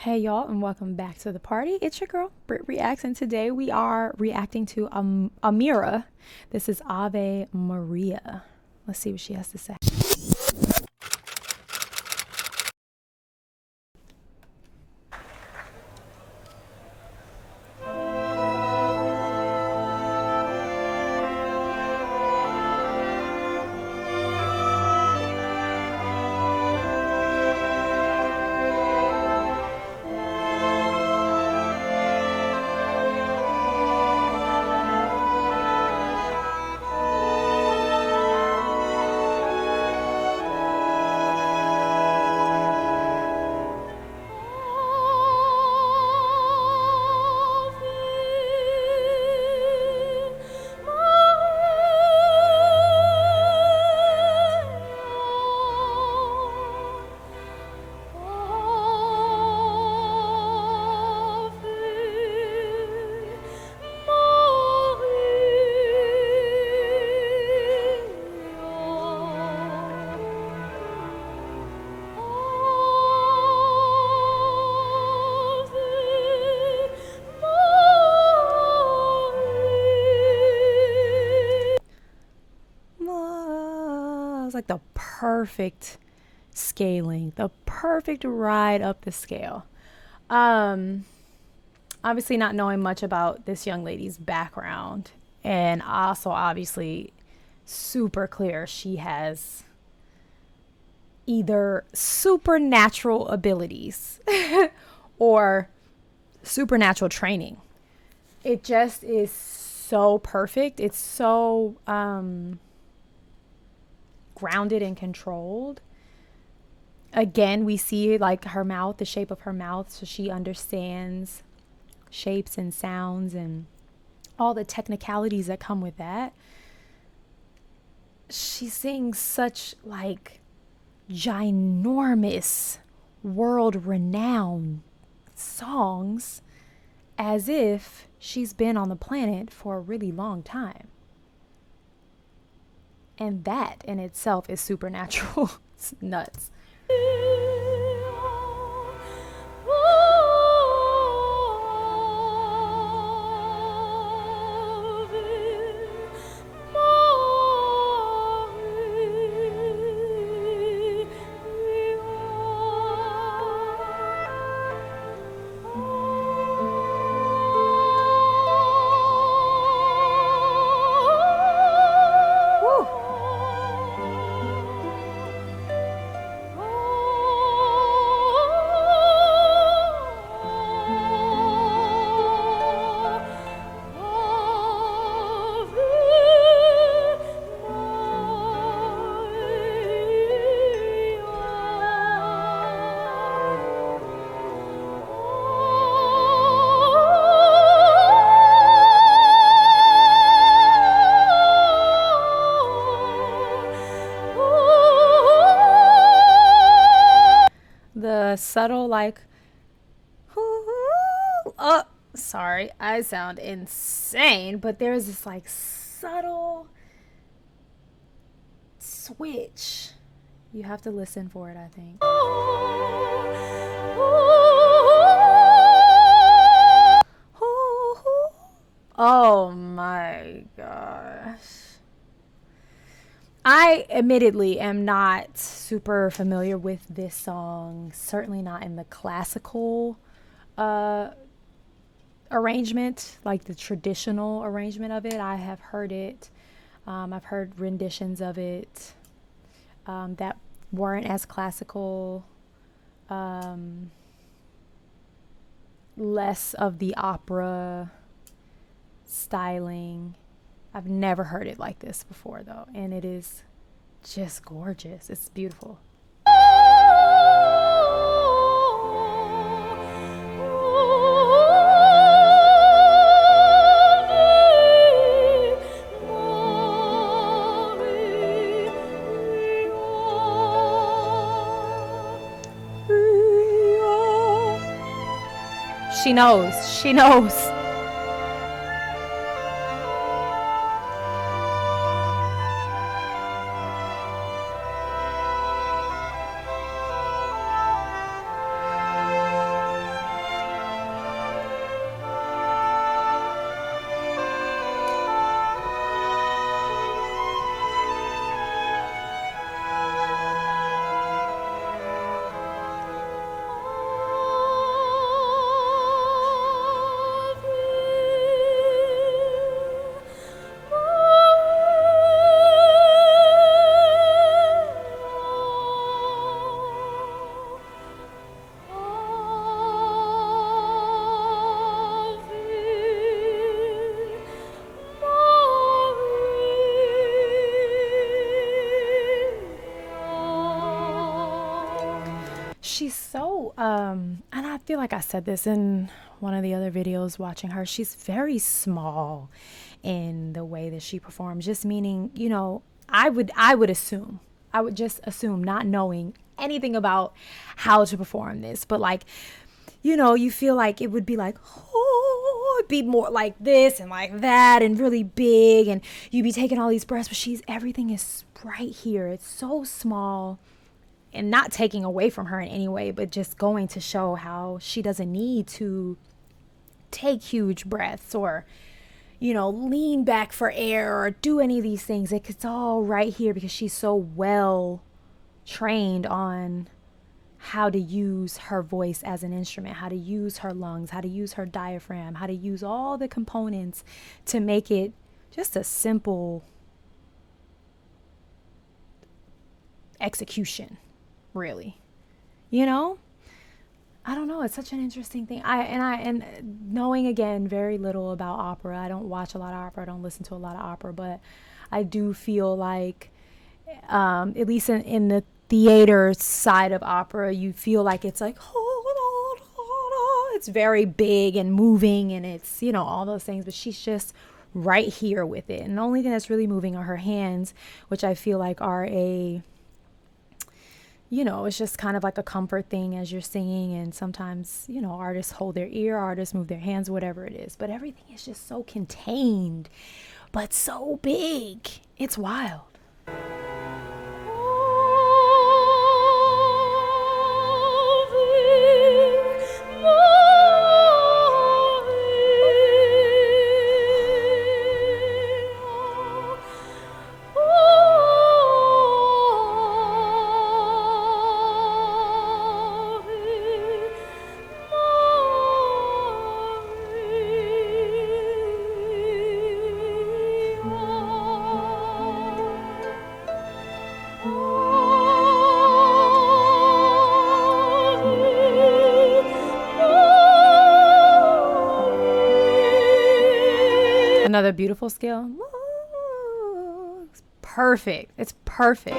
Hey y'all, and welcome back to the party. It's your girl BrittReacts, and today we are reacting to Amira. This is Ave Maria. Let's see what she has to say. It's like the perfect scaling, the perfect ride up the scale. Obviously not knowing much about this young lady's background, and also obviously super clear she has either supernatural abilities or supernatural training. It just is so perfect. It's so grounded and controlled. Again, we see like her mouth, the shape of her mouth, so she understands shapes and sounds and all the technicalities that come with that. She sings such like ginormous, world-renowned songs as if she's been on the planet for a really long time. And that in itself is supernatural. It's nuts. The subtle like sorry, I sound insane, but there's this like subtle switch. You have to listen for it, I think. Oh my gosh. I admittedly am not super familiar with this song, certainly not in the classical arrangement, like the traditional arrangement of it. I have heard it. I've heard renditions of it that weren't as classical, less of the opera styling. I've never heard it like this before though, and it is just gorgeous. It's beautiful. She knows. She knows. and I feel like I said this in one of the other videos watching her, she's very small in the way that she performs, just meaning, you know, I would just assume, not knowing anything about how to perform this, but like, you know, you feel like it would be like, oh, it'd be more like this and like that and really big, and you'd be taking all these breaths, but everything is right here. It's so small, and not taking away from her in any way, but just going to show how she doesn't need to take huge breaths or, you know, lean back for air or do any of these things. It's all right here because she's so well trained on how to use her voice as an instrument, how to use her lungs, how to use her diaphragm, how to use all the components to make it just a simple execution, really. You know, I don't know, it's such an interesting thing. And knowing, again, very little about opera, I don't watch a lot of opera, I don't listen to a lot of opera, but I do feel like at least in the theater side of opera, you feel like it's like, it's very big and moving, and it's, you know, all those things, but she's just right here with it. And the only thing that's really moving are her hands, which I feel like are you know, it's just kind of like a comfort thing as you're singing. And sometimes, you know, artists hold their ear, artists move their hands, whatever it is, but everything is just so contained, but so big. It's wild. Another beautiful scale. It's perfect. It's perfect.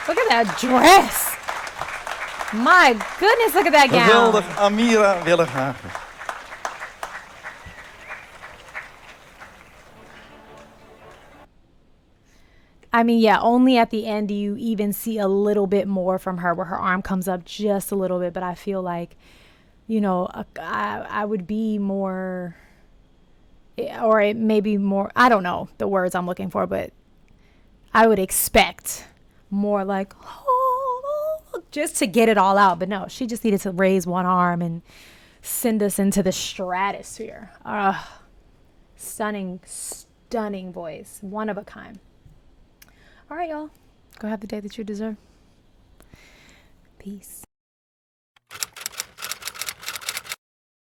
Look at that dress. My goodness, look at that gown. Geweldig, Amira Willighagen. I mean, yeah, only at the end do you even see a little bit more from her, where her arm comes up just a little bit. But I feel like, you know, I would be more, or it may be more, I don't know the words I'm looking for, but I would expect more like, oh, just to get it all out. But no, she just needed to raise one arm and send us into the stratosphere. Stunning, stunning voice. One of a kind. All right, y'all. Go have the day that you deserve. Peace.